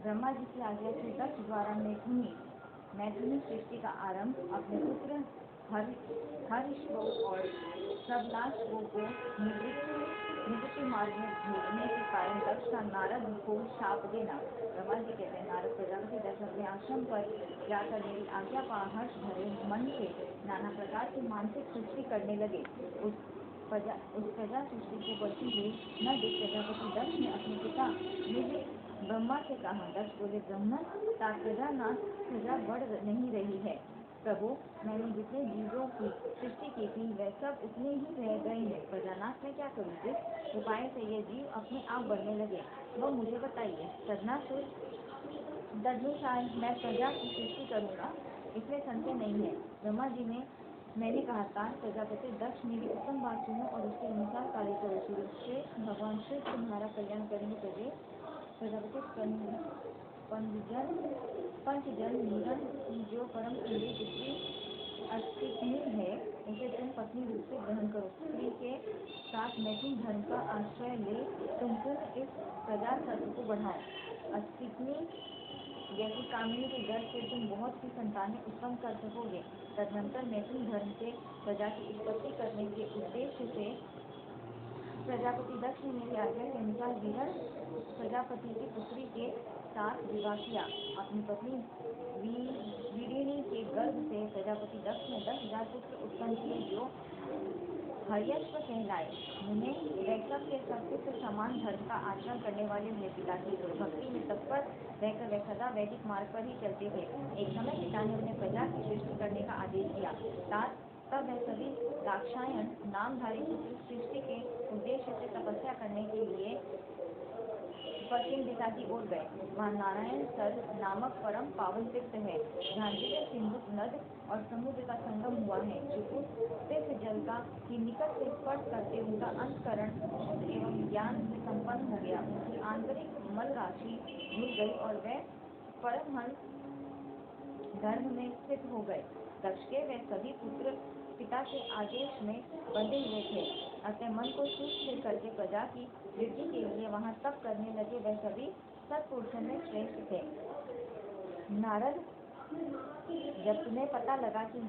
ब्रह्मा जी की आज्ञा से दक्ष द्वारा मैथुनी सृष्टि का आरंभ अपने पुत्र हर्षो और सबलाशवों को निवृत्ति मार्ग में भेजने के कारण दक्ष का नारद को शाप देना। ब्रह्मा जी कहते हैं, नारद प्रजापति दक्ष अपने आश्रम पर जाकर मेरी आज्ञा पा हर्ष भरे मन से नाना प्रकार की मानसिक सृष्टि करने लगे। उस प्रजा सृष्टि को बढ़ती हुई न देख प्रजापति दक्ष ने अपने पिता निज ब्रह्मा से कहा। दक्ष बोले, ब्रह्मन, प्रजा नाथ प्रजा बढ़ नहीं रही है प्रभु। मैंने जितने जीवों की सृष्टि की थी वह सब उतने ही रह गए हैं। प्रजानाथ मैं क्या करूँ? जिस उपाय से ये जीव अपने आप बढ़ने लगे वह मुझे बताइए। तदनुसार मैं प्रजा की सृष्टि करूँगा, इसमें संशय नहीं है। ब्रह्मा जी ने मैंने कहा था, प्रजापति दक्ष मेरी उत्तम बात सुनो और उसके अनुसार कार्य करो। श्रेष्ठ भगवान शिव तुम्हारा कल्याण करेंगे। प्रजापति पंचजन निगम की जो परम सुंदरी पुत्री अस्तित्व है उसे तुम पत्नी रूप से ग्रहण करो। स्त्री के साथ मैथुन धर्म का आश्रय ले तुम पुनः इस प्रजा तत्व को बढ़ाओ। अस्तित्व जैसी कामिनी के गर्भ से तुम बहुत सी संतानें उत्पन्न कर सकोगे। तदनंतर मैथुन धर्म से प्रजा की उत्पत्ति करने के उद्देश्य से प्रजापति दक्ष ने मेरी आज्ञा के अनुसार विहर प्रजापति की पुत्री के साथ विवाह किया। अपनी पत्नी वीडिनी के गर्भ से प्रजापति दक्ष ने 10,000 पुत्र उत्पन्न किए जो हर्यश्व कहलाए। मुने वे सब के सब पुत्र समान धर्म का आचरण करने वाले हुए। पिता की भक्ति में तत्पर रहकर वे सदा वैदिक मार्ग पर ही चलते थे। एक समय पिता ने उन्हें प्रजा की सृष्टि करने का आदेश दिया। तब वह सभी दाक्षायण नामधारी पुत्र सृष्टि के उद्देश्य से तपस्या करने के लिए पश्चिम दिशा की ओर गए। वहाँ नारायण सर नामक परम पावन तीर्थ है, जहाँ दिव्य सिंधु नद और समुद्र का संगम हुआ है। जो उस तीर्थ जल का की निकट से स्पर्श करते उनका अंतकरण शुद्ध एवं ज्ञान से संपन्न हो गया। उनकी आंतरिक मल राशि धुल गई और वे परमहंस धर्म में स्थित हो गए। दक्ष के वे सभी पुत्र पिता के आदेश में बंधे हुए थे, अतः मन को शुद्ध स्थिर करके प्रजा की वृद्धि के लिए वहाँ तप करने लगे। वे सभी सत्पुरुषों में श्रेष्ठ थे। नारद, जब तुम्हें पता लगा कि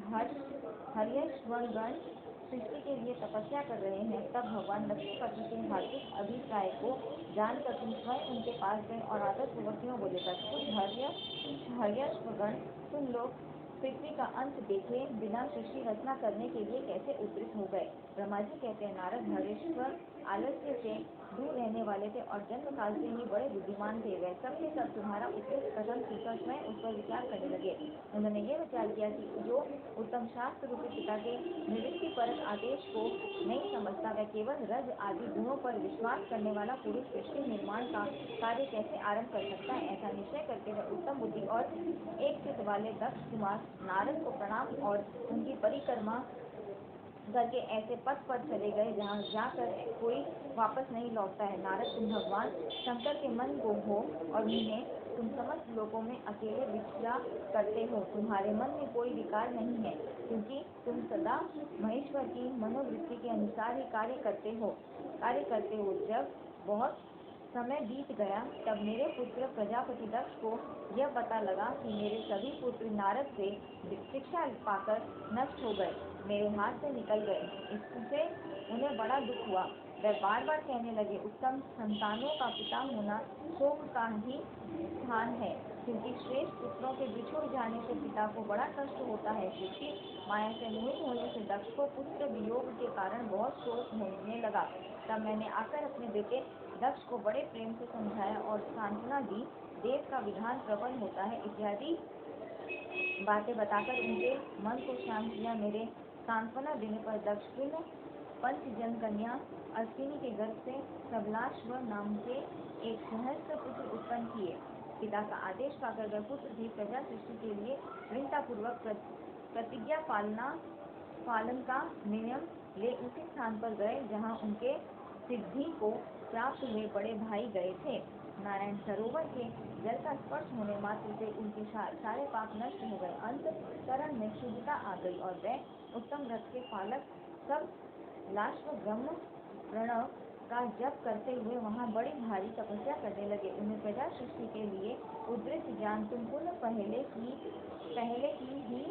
हर्यश्वगण सृष्टि के लिए तपस्या कर रहे हैं, तब भगवान लक्ष्मीपति के हार्दिक अभिप्राय को जानकर तुम स्वयं उनके पास गए और आदरपूर्वक यूँ बोले, कुछ हर्यश्वगण, तुम लोग पृथ्वी का अंत देखे बिना सृष्टि रचना करने के लिए कैसे उद्धृत हो गए? ब्रह्मा जी कहते हैं, नारद हरेश्वर आलस्य से दूर रहने वाले थे और जन्म काल से ही बड़े बुद्धिमान थे। वह सब के सब तुम्हारा उत्कृष्ट कथन सुनकर स्वयं उस पर विचार करने लगे। उन्होंने ये विचार किया कि जो उत्तम शास्त्र रूपी पिता के निवृत्ति परक आदेश को नहीं समझता, वह केवल रज आदि गुणों पर विश्वास करने वाला पुरुष सृष्टि निर्माण का कार्य कैसे आरंभ कर सकता है। ऐसा निश्चय करके वह उत्तम बुद्धि और एक चित्त वाले दक्ष कुमार नारद को प्रणाम और उनकी परिक्रमा करके ऐसे पथ पर चले गए जहाँ जाकर कोई वापस नहीं लौटता है। नारद, तुम भगवान शंकर के मन को हो और उन्हें तुम समस्त लोगों में अकेले विचरा करते हो। तुम्हारे मन में कोई विकार नहीं है, क्योंकि तुम सदा महेश्वर की मनोवृत्ति के अनुसार ही कार्य करते हो। जब बहुत समय बीत गया, तब मेरे पुत्र प्रजापति दक्ष को यह पता लगा कि मेरे सभी पुत्र नारद से शिक्षा पाकर नष्ट हो गए, मेरे हाथ से निकल गए। इससे उन्हें बड़ा दुख हुआ। वे बार बार कहने लगे, उत्तम संतानों का पिता होना शोक का ही स्थान है, क्योंकि श्रेष्ठ पुत्रों के बिछुड़ जाने से पिता को बड़ा कष्ट होता है। सृष्टि माया से मोहित होने से दक्ष को पुत्र वियोग के कारण बहुत शोक होने लगा। तब मैंने आकर अपने बेटे दक्ष को बड़े प्रेम से समझाया और सांत्वना दी। देव का विधान प्रबल होता है इत्यादि बातें बताकर उनके मन को शांत किया। मेरे सांत्वना देने पर दक्ष पुनः पंचजन कन्या अश्विनी के गर्भ से सबलाश्व नाम के एक सहस्त्र पुत्र उत्पन्न किए। पिता का आदेश पाकर वह पुत्र भी प्रजा सृष्टि के लिए दृढ़तापूर्वक प्रतिज्ञा पालन का नियम ले उसी स्थान पर गए जहाँ उनके सिद्धि को प्राप्त हुए बड़े भाई गए थे। नारायण सरोवर के जल का स्पर्श होने मात्र से उनके सारे पाप नष्ट हो गए। अंतःकरण में शुद्धता आ गई और वे उत्तम व्रत के पालक सब लाश्व ब्रह्म प्रणव का जप करते हुए वहाँ बड़ी भारी तपस्या करने लगे। उन्हें प्रजा सृष्टि के लिए उद्देश्य जान तुम पुनः पहले की ही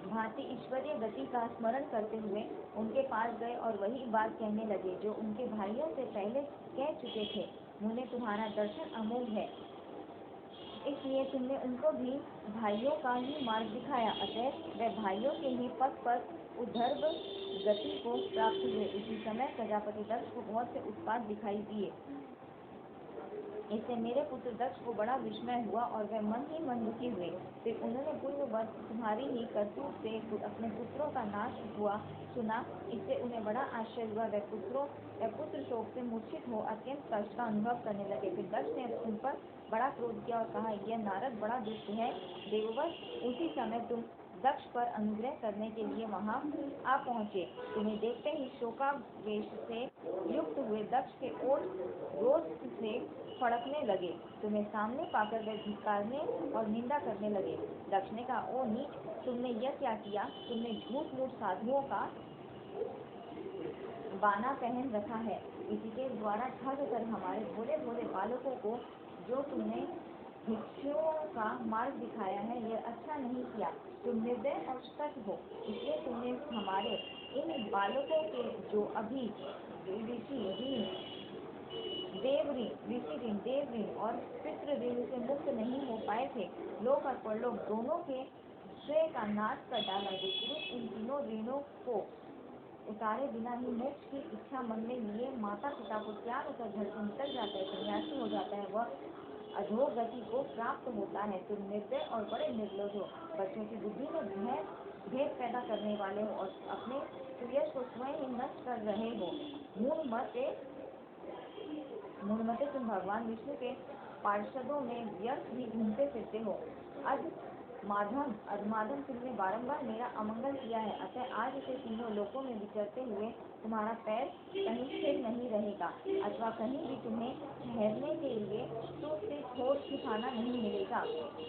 भांति ईश्वरीय गति का स्मरण करते हुए उनके पास गए और वही बात कहने लगे जो उनके भाइयों से पहले कह चुके थे। मुझे तुम्हारा दर्शन अमोघ है, इसलिए तुमने उनको भी भाइयों का ही मार्ग दिखाया। अतः वे भाइयों के ही पथ पर उद्धर्व गति को प्राप्त हुए। उसी समय प्रजापति दक्ष को बहुत से उत्पात दिखाई दिए। इससे मेरे पुत्र दक्ष को बड़ा विस्मय हुआ और वे मन ही मन दुखी हुए। फिर उन्होंने पूर्ववत तुम्हारी ही करतूत से अपने पुत्रों का नाश हुआ सुना। इससे उन्हें बड़ा आश्चर्य हुआ। वे पुत्र शोक से मूर्छित हो अत्यंत कष्ट का अनुभव करने लगे। फिर दक्ष ने उन पर बड़ा क्रोध किया और कहा, यह नारद बड़ा दुष्ट है। देववश उसी समय तुम दक्ष पर अनुग्रह करने के लिए वहां आ पहुँचे। तुम्हें देखते ही शोकावेश से युक्त हुए दक्ष के ओठ रोष से फड़कने लगे। तुम्हें सामने पाकर वे धिक्कारने और निंदा करने लगे। दक्ष ने कहा, ओ नीच, तुमने यह क्या किया? तुमने झूठ मूठ साधुओं का बाना पहन रखा है। इसी के द्वारा ठग कर हमारे भोले भोले बालकों को जो तुमने भिक्षुओं का मार्ग दिखाया है, यह अच्छा नहीं किया। तुम निर्दय और सच हो, इसलिए तुमने हमारे इन बालकों के जो अभी ऋषि देव ऋण और पितृ ऋण से मुक्त नहीं हो पाए थे, लोक और परलोक दोनों के श्रेय का नाश कर डाला। जो पुरुष इन तीनों ऋणों को उतारे बिना ही मोक्ष की इच्छा मन में लिए माता पिता को त्याग कर घर से निकल जाता है, सन्यासी हो जाता है, वह अधोगति को प्राप्त होता है। तुम निर्दय और बड़े निर्लज हो, बच्चों की बुद्धि में भेद पैदा करने वाले हो और अपने सुयश को स्वयं ही नष्ट कर रहे हो। मूढ़मते तुम भगवान विष्णु के पार्षदों में व्यर्थ ही घूमते फिरते हो। अधमाधम तुमने बारंबार मेरा अमंगल किया है। अतः आज से तीनों लोकों में विचरते हुए तुम्हारा पैर कहीं स्थिर नहीं रहेगा, अथवा कहीं भी तुम्हें ठहरने के लिए ठोर ठिकाना नहीं मिलेगा।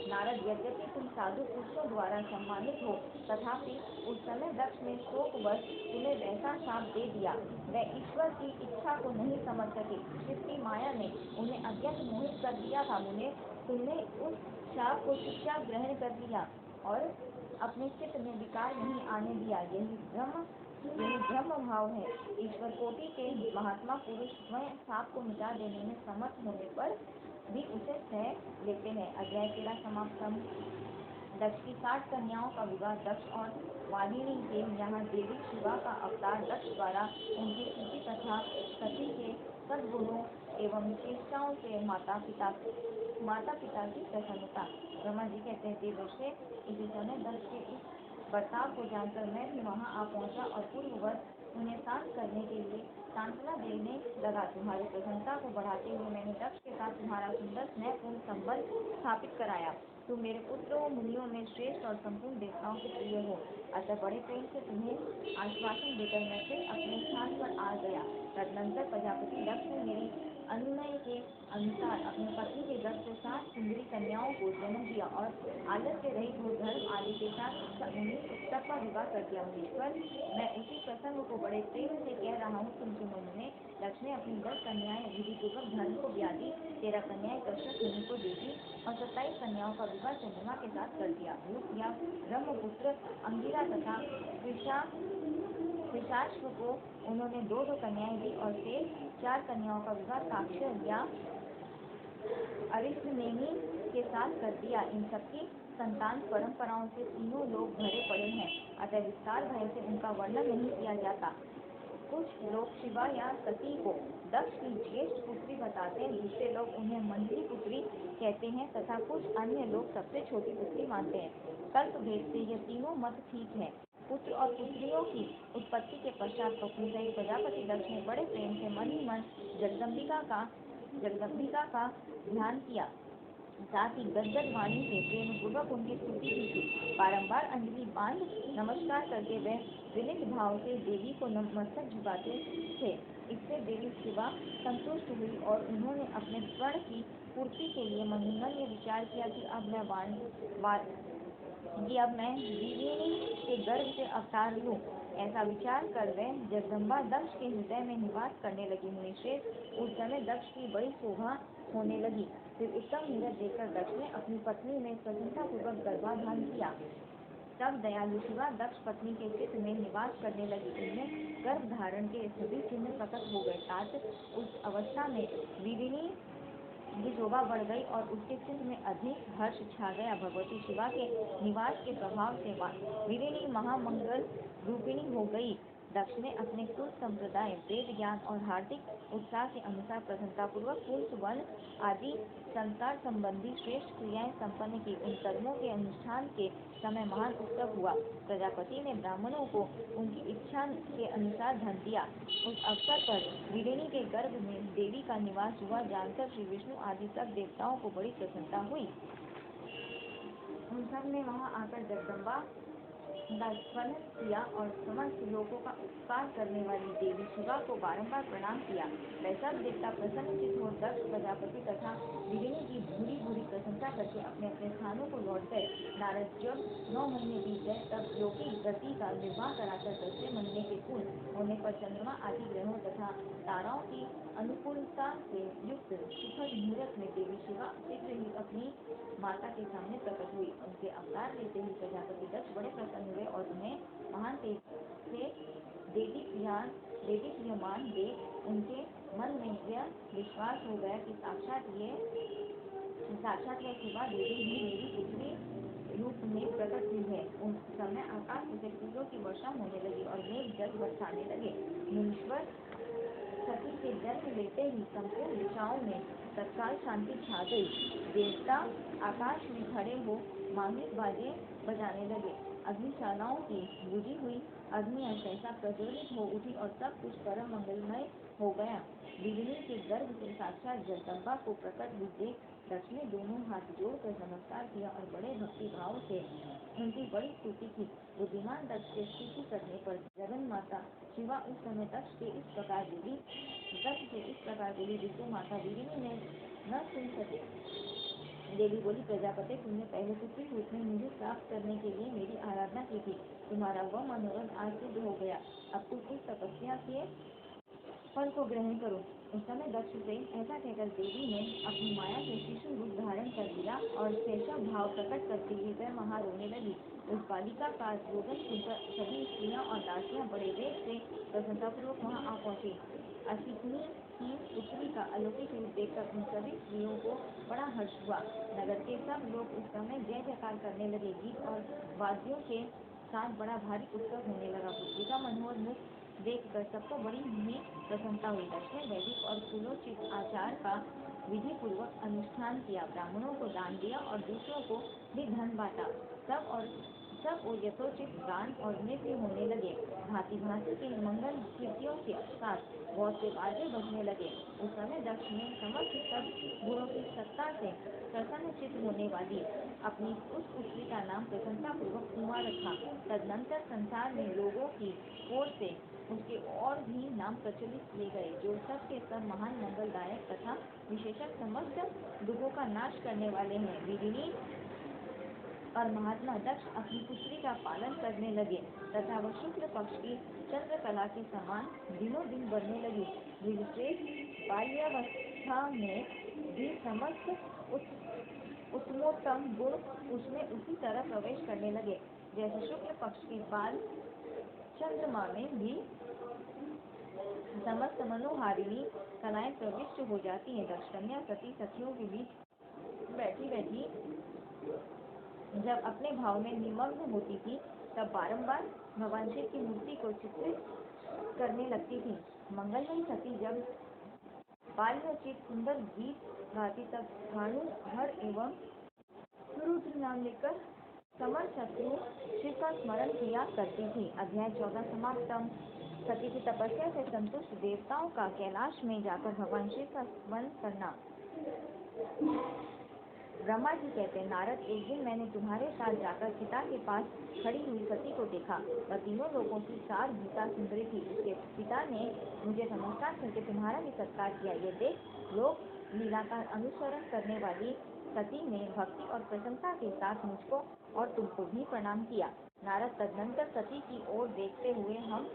नारद, यद्यपि तुम साधु पुरुषों द्वारा सम्मानित हो, तथापि उस समय दक्ष ने शोकवश तुम्हें वैसा शाप दे दिया। वे ईश्वर की इच्छा को नहीं समझ सके। शिव की माया ने उन्हें अत्यंत मोहित कर दिया था। तुमने उस शाप को चुपचाप ग्रहण कर लिया और अपने चित्त में विकार नहीं आने दिया। यही ब्रह्म भाव है। ईश्वर कोटि के महात्मा पुरुष स्वयं शाप को मिटा देने में समर्थ होने पर भी उसे सह लेते हैं। अध्याय 13 समाप्त। दक्ष की 60 कन्याओं का विवाह। दक्ष और वाहिनी के यहाँ देवी शिवा का अवतार दक्ष द्वारा उनकी स्तुति तथा सती के सद्गुणों एवं चेष्टाओं से माता पिता की प्रसन्नता। ब्रह्मा जी कहते हैं, देवर्षि, इसी समय दक्ष के इस बर्ताव को जानकर मैं भी वहां आ पहुंचा और पूर्ववत उन्हें शांत करने के लिए सांत्वना देने लगा। तुम्हारी प्रसन्नता को बढ़ाते हुए मैंने दक्ष के साथ तुम्हारा सुंदर स्नेहपूर्ण संबंध स्थापित कराया। तुम मेरे पुत्रों मुनियों में श्रेष्ठ और संपूर्ण देवताओं के प्रिय हो। अतः बड़े प्रेम से तुम्हें आश्वासन देकर मैं फिर अपने स्थान पर आ गया। तदनंतर प्रजापति दक्ष ने मेरी अनुनय के अनुसार अपनी पत्नी के गर्भ से 60 सुंदरी कन्याओं को जन्म दिया और आलस्य रहित हो धर्म आदि के साथ 19 उत्सव का विवाह कर दिया। मुनीश्वर, मैं उसी प्रसंग को बड़े प्रेम से कह रहा हूँ, तुम सुनो। दक्ष ने अपनी 10 कन्याएं विधि पूर्वक धर्म को ब्याह दी, 13 कन्याएं कश्यप मुनि को दे दी और 27 कन्याओं का विवाह चंद्रमा के साथ कर दिया। भूत या ब्रह्मपुत्र अंगिरा तथा पिशाच्व को उन्होंने 2 कन्याएं दी और शेष 4 कन्याओं का विवाह काक्ष्य या अरिष्टनेमि के साथ कर दिया। इन सबकी संतान परंपराओं से तीनों लोग भरे पड़े हैं, अतः विस्तार भय से उनका वर्णन नहीं किया जाता। कुछ लोग शिवा या सती को दक्ष की ज्येष्ठ पुत्री बताते हैं, दूसरे लोग उन्हें मंजरी पुत्री कहते हैं तथा कुछ अन्य लोग सबसे छोटी पुत्री मानते हैं। कल्प भेद से यह तीनों मत ठीक है। पुत्र और पुत्रियों की उत्पत्ति के पश्चात पत्नी सहित प्रजापति दक्ष ने बड़े प्रेम से मन ही मन जगदम्बिका का ध्यान किया, साथ ही गदगद वाणी से प्रेम पूर्वक उनकी स्तुति भी की। बारंबार अंजलि बांध नमस्कार करके वह विनित भाव से देवी को मस्तक झुकाते थे। इससे देवी शिवा संतुष्ट हुई और उन्होंने अपने स्वर्ण की पूर्ति के लिए मन ही मन ये विचार किया कि अब मैं कि अब मैं विदिनी के गर्भ से अवतार लूं। ऐसा विचार कर वह जगदम्बा दक्ष के हृदय में निवास करने लगी। मुनिश्रेष्ठ, उस समय दक्ष की बड़ी शोभा होने लगी। फिर उत्तम मुहूर्त देखकर दक्ष ने अपनी पत्नी में प्रसन्नतापूर्वक गर्भाधान किया। तब दयालु शिवा दक्ष पत्नी के चित्त में निवास करने लगी। उनमें गर्भ धारण के सभी चिन्ह प्रकट हो गए। तात उस अवस्था में विदिनी की शोभा बढ़ गई और उसके चित्त में अधिक हर्ष छा गया। भगवती शिवा के निवास के प्रभाव से विदिनी महामंगल रूपिणी हो गई। दक्ष ने अपने कुल संप्रदाय, वेद ज्ञान और हार्दिक उत्साह के अनुसार प्रसन्नतापूर्वक पुरुष वन आदि संस्कार संबंधी श्रेष्ठ क्रियाएं संपन्न की। उन कर्मों के अनुष्ठान के समय महान उत्सव हुआ। प्रजापति ने ब्राह्मणों को उनकी इच्छा के अनुसार धन दिया। उस अवसर पर विदिनी के गर्भ में देवी का निवास हुआ जानकर श्री विष्णु आदि सब देवताओं को बड़ी प्रसन्नता हुई। उन सब ने वहां आकर जगदम्बा का स्मरण किया और समस्त लोगों का उपकार करने वाली देवी शिवा को बारंबार प्रणाम किया। वह सब देवता प्रसन्नचित हो दक्ष प्रजापति तथा विदिनी की भूरी भूरी प्रशंसा करके अपने अपने स्थानों को लौट गए। नारद जब 9 महीने बीत गए तब लौकिक गति का निर्वाह कराकर 10वें महीने के पूर्ण होने पर चंद्रमा आदि ग्रहों तथा ताराओं की अनुकूलता से युक्त सुखद मुहूर्त में देवी शिवा शीघ्र ही अपनी माता के सामने प्रकट हुई। उनके अवतार लेते ही प्रजापति दक्ष बड़े प्रसन्न हुए और उन्हें महान तेज से देदीप्यमान देख उनके मन में यह विश्वास हो गया कि साक्षात वह शिवा देवी ही मेरी पुत्री रूप में प्रकट हुई है। उस समय आकाश से फूलों की वर्षा होने लगी और मेघ जल बरसाने लगे। मुनीश्वर सती के जन्म लेते ही संपूर्ण दिशाओं में तत्काल शांति छा गई। देवता आकाश में खड़े हो मांगलिक बाजे बजाने लगे। अग्निशालाओं की बुझी हुई अग्नियां सहसा प्रज्वलित हो उठी और सब कुछ परम मंगलमय हो गया। विदिनी के गर्भ से साक्षात जगदम्बा को प्रकट हुई देख दक्ष ने दोनों हाथ जोड़कर नमस्कार किया और बड़े भक्ति भाव से उनकी बड़ी स्तुति की। बुद्धिमान दक्ष के स्तुति करने पर जगन माता शिवा उस समय दक्ष से इस प्रकार बोली, ऋतु माता विदिनी ने न सुन सके। देवी बोली, प्रजापति, तुमने पहले पुत्री रूप में मुझे प्राप्त करने के लिए मेरी आराधना की थी। तुम्हारा वह मनोरथ आज सिद्ध हो गया। अब तुम इस तपस्या के फल को ग्रहण करो। उस समय दक्ष से ऐसा कहकर देवी ने अपनी माया से शिशु रूप धारण कर लिया और शैशव भाव प्रकट करते हुए वह वहां रोने लगी। उस बालिका का रोदन सुनकर सभी स्त्रियां और दासियां बड़े वेग से प्रसन्नतापूर्वक वहां आ पहुंची। असिकनी की पुत्री का अलौकिक रूप देखकर उन सभी स्त्रियों को बड़ा हर्ष हुआ। नगर के सब लोग उस समय जय जयकार करने लगे। गीत और वाद्यों के साथ बड़ा भारी उत्सव होने लगा। पुत्री का मनोहर मुख देखकर सबको बड़ी ही प्रसन्नता हुई। दक्ष ने वैदिक और कुलोचित आचार का विधि पूर्वक अनुष्ठान किया। ब्राह्मणों को दान दिया और दूसरों को भी धन बांटा। सब और यथोचित गान और नृत्य होने लगे। भांति भांति के मंगल कीर्तियों के साथ बहुत से बाजे बजने लगे। उस समय दक्ष ने समस्त सब गुणों की सत्ता से प्रसन्नचित होने वाली अपनी उस पुत्री का नाम प्रसन्नतापूर्वक उमा रखा। तदनंतर संसार में लोगों की ओर से उसके और भी नाम प्रचलित किए गए, जो सब के सब महान मंगलदायक तथा विशेषण समस्त दुखों का नाश करने वाले हैं। विदिनी और महात्मा दक्ष अपनी पुत्री का पालन करने लगे तथा वह शुक्ल पक्ष की चंद्रकला के समान दिनों दिन बढ़ने लगी। द्विजश्रेष्ठ बाल्यावस्था में भी समस्त उत्तमोत्तम गुण उसमें उसी तरह प्रवेश करने लगे जैसे शुक्ल पक्ष के बाल चंद्रमा में भी समस्त मनोहारिणी कलाएं प्रविष्ट हो जाती हैं। दक्ष कन्या सती सखियों के बीच बैठी बैठी जब अपने भाव में निमग्न होती थी तब बारंबार भगवान शिव की मूर्ति को चित्रित करने लगती थी। मंगलमयी सती जब बाल्योचित सुंदर गीत गाती तब भानु हर एवं रुद्र नाम लेकर समर शत्रु शिव का स्मरण किया करती थी। अध्याय 14 समाप्तम। सती की तपस्या से संतुष्ट देवताओं का कैलाश में जाकर भगवान शिव का स्मरण करना। ब्रह्मा जी कहते हैं, नारद, एक दिन मैंने तुम्हारे साथ जाकर पिता के पास खड़ी हुई सती को देखा। वह तीनों लोगों की सार भूता सुंदरी थी। उसके पिता ने मुझे नमस्कार करके तुम्हारा भी सत्कार किया। ये देख लोक लीला का अनुसरण करने वाली सती ने भक्ति और प्रशंसा के साथ मुझको और तुमको भी प्रणाम किया। नारद तदनंतर सती की ओर देखते हुए हम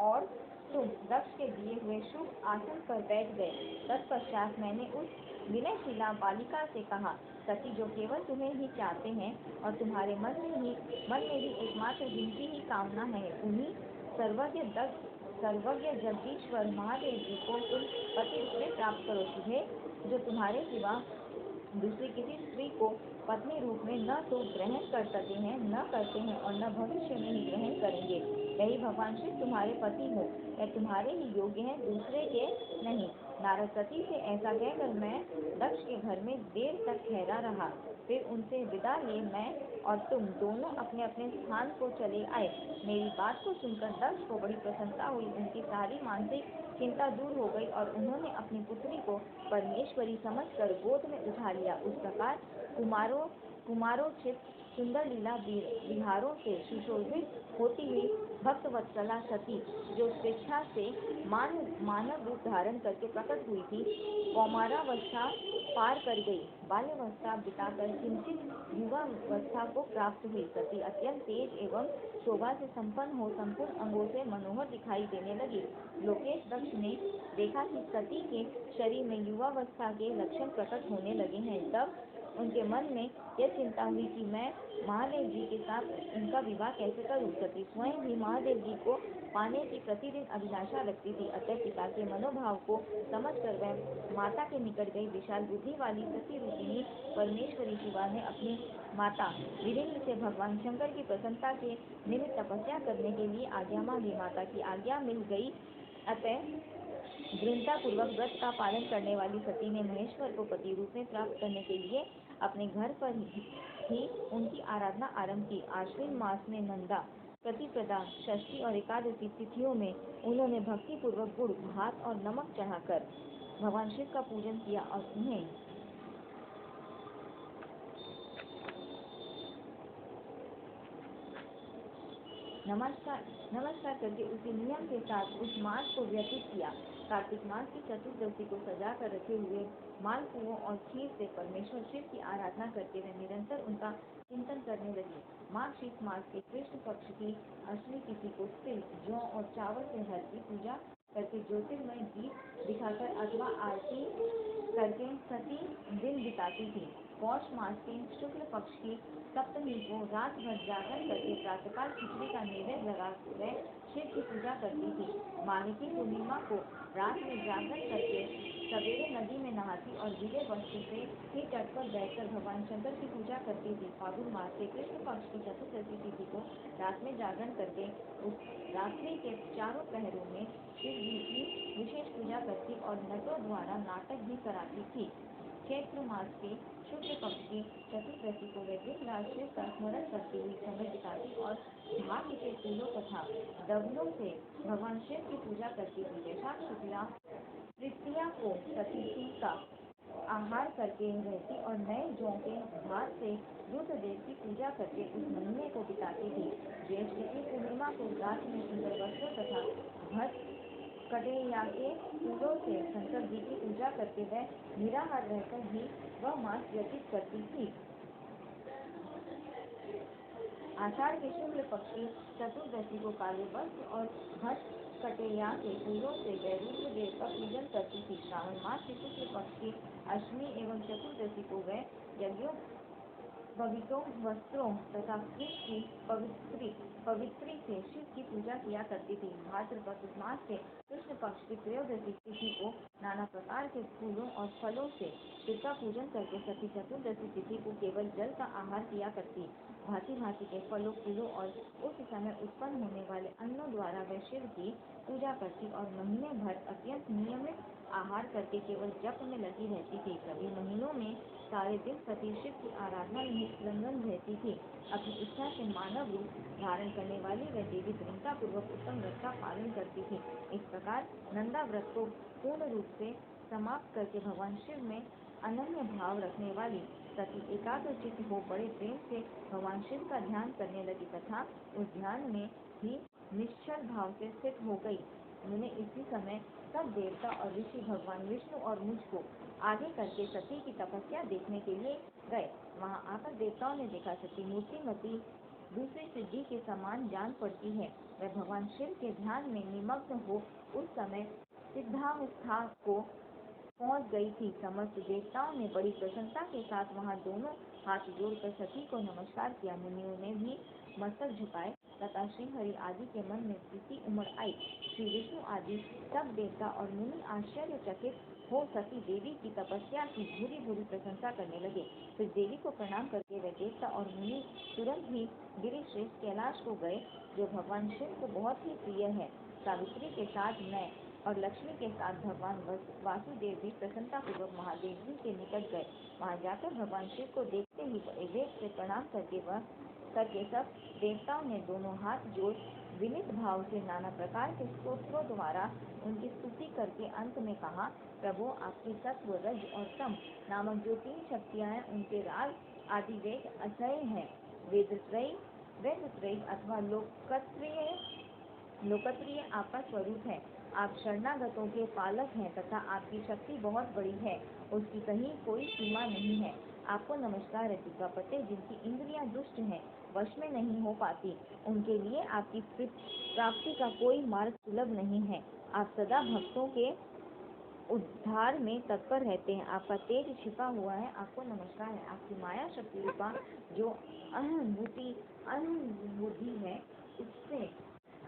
और तुम दक्ष के दिए हुए शुभ आसन पर बैठ गए। तत्पश्चात मैंने उस विनयशीला बालिका से कहा, सती जो केवल तुम्हें ही चाहते हैं और तुम्हारे मन में भी एकमात्र जिनकी ही कामना है, उन्हीं सर्वज्ञ जगदीश्वर महादेव जी को तुम पति रूप में प्राप्त करो। तुम्हें जो तुम्हारे सिवा दूसरी किसी स्त्री को पत्नी रूप में न तो ग्रहण कर सके हैं, न करते हैं और न भविष्य में ही ग्रहण करेंगे। यही भगवान शिव तुम्हारे पति हो, या तुम्हारे ही योग्य हैं, दूसरे के नहीं। नारद सती से ऐसा कहकर मैं दक्ष के घर में देर तक ठहरा रहा। फिर उनसे विदा लिए मैं और तुम दोनों अपने अपने स्थान को चले आए। मेरी बात को सुनकर दक्ष को बड़ी प्रसन्नता हुई। उनकी सारी मानसिक चिंता दूर हो गई और उन्होंने अपनी पुत्री को परमेश्वरी समझकर गोद में उठा लिया। उस प्रकार कुमारोचित सुंदर लीला विहारों से सुशोभित होती हुई भक्तवत्सला सती, जो स्वेच्छा से मानव रूप धारण करके प्रकट हुई थी, कौमारावस्था पार कर गई। बाल्यावस्था बिताकर किंचित युवावस्था को प्राप्त हुई सती अत्यंत तेज एवं शोभा से संपन्न हो संपूर्ण अंगों से मनोहर दिखाई देने लगी। लोकेश दक्ष ने देखा कि सती के शरीर में युवावस्था के लक्षण प्रकट होने लगे हैं। तब उनके मन में यह चिंता हुई कि मैं महादेव जी के साथ इनका विवाह कैसे करूं। सती स्वयं भी महादेव जी को पाने की प्रतिदिन अभिलाषा रखती थी। अतः पिता के मनोभाव को समझकर वह माता के निकट गई। विशाल बुद्धि वाली सती रूपिणी परमेश्वरी शिवा ने अपनी माता विरिंद से भगवान शंकर की प्रसन्नता के निमित्त तपस्या करने के लिए आज्ञा मांगी। माता की आज्ञा मिल गई। अतः दृढ़ता पूर्वक व्रत का पालन करने वाली सती ने महेश्वर को पति रूप में प्राप्त करने के लिए अपने घर पर ही उनकी आराधना आरंभ की। आश्विन मास में नंदा, प्रतिपदा, षष्ठी और एकादशी तिथियों में उन्होंने भक्ति पूर्वक गुड़, भात और नमक चढ़ाकर भगवान शिव का पूजन किया और उन्हें नमस्कार करके उसी नियम के साथ उस मास को व्यतीत किया। कार्तिक मास की चतुर्दशी को सजा कर रखे हुए मालपुओं और खीर से परमेश्वर शिव की आराधना करके वे निरंतर उनका चिंतन करने लगी। माघ शीत मास के कृष्ण पक्ष की अष्टमी तिथि को तिल, जौ और चावल से हर की पूजा करके ज्योतिर्मय दीप दिखाकर अथवा आरती करके सती दिन बिताती थी। पौष मास के शुक्ल पक्ष की सप्तमी को रात भर जागरण करके प्रातःकाल खिचड़ी का नैवेद्य लगाकर शिव की पूजा करती थी। माघी की पूर्णिमा को रात में जागरण करके सवेरे नदी में नहाती और गीले वस्त्र से ही तट पर बैठकर भगवान शंकर की पूजा करती थी। फागुन मास के कृष्ण पक्ष की चतुर्दशी तिथि को रात में जागरण करके उस रात्रि के चारों पहरों में शिव जी की विशेष पूजा करती और नटों द्वारा नाटक भी कराती थी। चैत्र मास के शुक्ल पक्ष की चतुर्दशी को वे दिन रात शिव का स्मरण करती हुई समय बिताती और भाग्य के फूलों तथा दवलों से भगवान शिव की पूजा करती थी। वैशाख शुक्ला तृतीया को सती घी का आहार करके रहती और नए जौ के भात से रुद्रदेव की पूजा करके उस महीने को बिताती थी। ज्येष्ठ की पूर्णिमा को रात में सुंदर वस्त्रों तथा भट्ट कटेया के फूलों से शंकर जी की पूजा करके वह निराहार रहकर ही वह मास व्यतीत करती थी। आषाढ़ के शुक्ल पक्ष की चतुर्दशी को काले वस्त्र और भट्ट कटेया के फूलों से वह रुद्रदेव का पूजन करती थी। श्रावण मास के शुक्ल पक्ष की अष्टमी एवं चतुर्दशी को वह यज्ञों पवित्रों वस्त्रों तथा स्त्री की पवित्री से शिव की पूजा किया करती थी। भाद्रपद मास के कृष्ण पक्ष की त्रयोदशी तिथि को नाना प्रकार के फूलों और फलों से शिव का पूजन करके सती चतुर्दशी तिथि को केवल जल का आहार किया करती। भांति भांति के फलों फूलों और उस समय उत्पन्न होने वाले अन्नों द्वारा वह शिव की पूजा करती और महीने भर अत्यंत नियमित आहार करके केवल जप में लगी रहती थी। सभी महीनों में सारे दिन सती शिव की आराधना में ही संलग्न रहती थी। अपनी इच्छा से मानव रूप धारण करने वाली वह देवी दृढ़ता पूर्वक उत्तम व्रत का पालन करती थी। इस प्रकार नंदा व्रत को पूर्ण रूप से समाप्त करके भगवान शिव में अनन्य भाव रखने वाली सती एकाग्रचित्त हो बड़े प्रेम से भगवान शिव का ध्यान करने लगी तथा उस ध्यान में ही निश्चल भाव से स्थित हो गई। उन्होंने इसी समय सब देवता और ऋषि भगवान विष्णु और मुझको आगे करके सती की तपस्या देखने के लिए गए। वहाँ आकर देवताओं ने देखा सती मूर्तिमती दूसरी सिद्धि के समान जान पड़ती है। वह भगवान शिव के ध्यान में निमग्न हो उस समय सिद्धावस्था को पहुंच गई थी। समस्त देवताओं ने बड़ी प्रसन्नता के साथ वहां दोनों हाथ जोड़कर सती को नमस्कार किया। मुनियों ने भी मस्तक झुकाए तथा श्री हरि आदि के मन में प्रीति उमड़ आई। श्री विष्णु आदि सब देवता और मुनि आश्चर्यचकित हो सती देवी की तपस्या की भूरी भूरी प्रशंसा करने लगे। फिर देवी को प्रणाम करके वे देवता और मुनि तुरंत ही गिरिश्रेष्ठ कैलाश को गए, जो भगवान शिव को बहुत ही प्रिय है। सावित्री के साथ मैं और लक्ष्मी के साथ भगवान वासुदेव भी प्रसन्नतापूर्वक महादेव जी के निकट गए। वहां जाकर भगवान शिव को देखते ही बड़े वेग से प्रणाम करके सब देवताओं ने दोनों हाथ जोड़ विनीत भाव से नाना प्रकार के स्तोत्रों द्वारा उनकी स्तुति करके अंत में कहा, प्रभु आपकी सत्व रज और तम नामक जो 3 शक्तियां हैं, उनके राग आदि वेग असह्य हैं। वेदत्रयी अथवा लोकप्रिय आपका स्वरूप है। आप शरणागतों के पालक हैं तथा आपकी शक्ति बहुत बड़ी है, उसकी कहीं कोई सीमा नहीं है। आपको नमस्कार है दुर्गापते, जिनकी इंद्रियां दुष्ट हैं, वश में नहीं हो पाती, उनके लिए आपकी प्राप्ति का कोई मार्ग सुलभ नहीं है। आप सदा भक्तों के उद्धार में तत्पर रहते हैं, आपका तेज छिपा हुआ है, आपको नमस्कार है। आपकी माया शक्ति रूपा जो अनुभूति है, उससे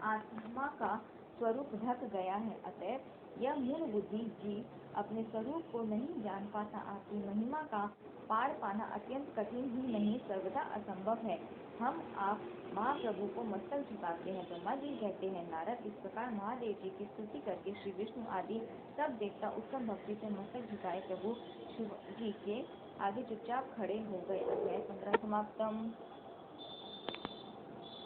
आत्मा का स्वरूप ढक गया है। अतएव यह मूल बुद्धि जीव अपने स्वरूप को नहीं जान पाता। आपकी महिमा का पार पाना अत्यंत कठिन ही नहीं, सर्वदा असंभव है। हम आप महाप्रभु को मस्तक झुकाते हैं। ब्रह्मा जी कहते हैं, नारद इस प्रकार महादेव जी की स्तुति करके श्री विष्णु आदि सब देवता उत्तम भक्ति से मस्तक झुकाए प्रभु शिव जी के आगे चुपचाप खड़े हो गए। अध्याय 15 समाप्तम।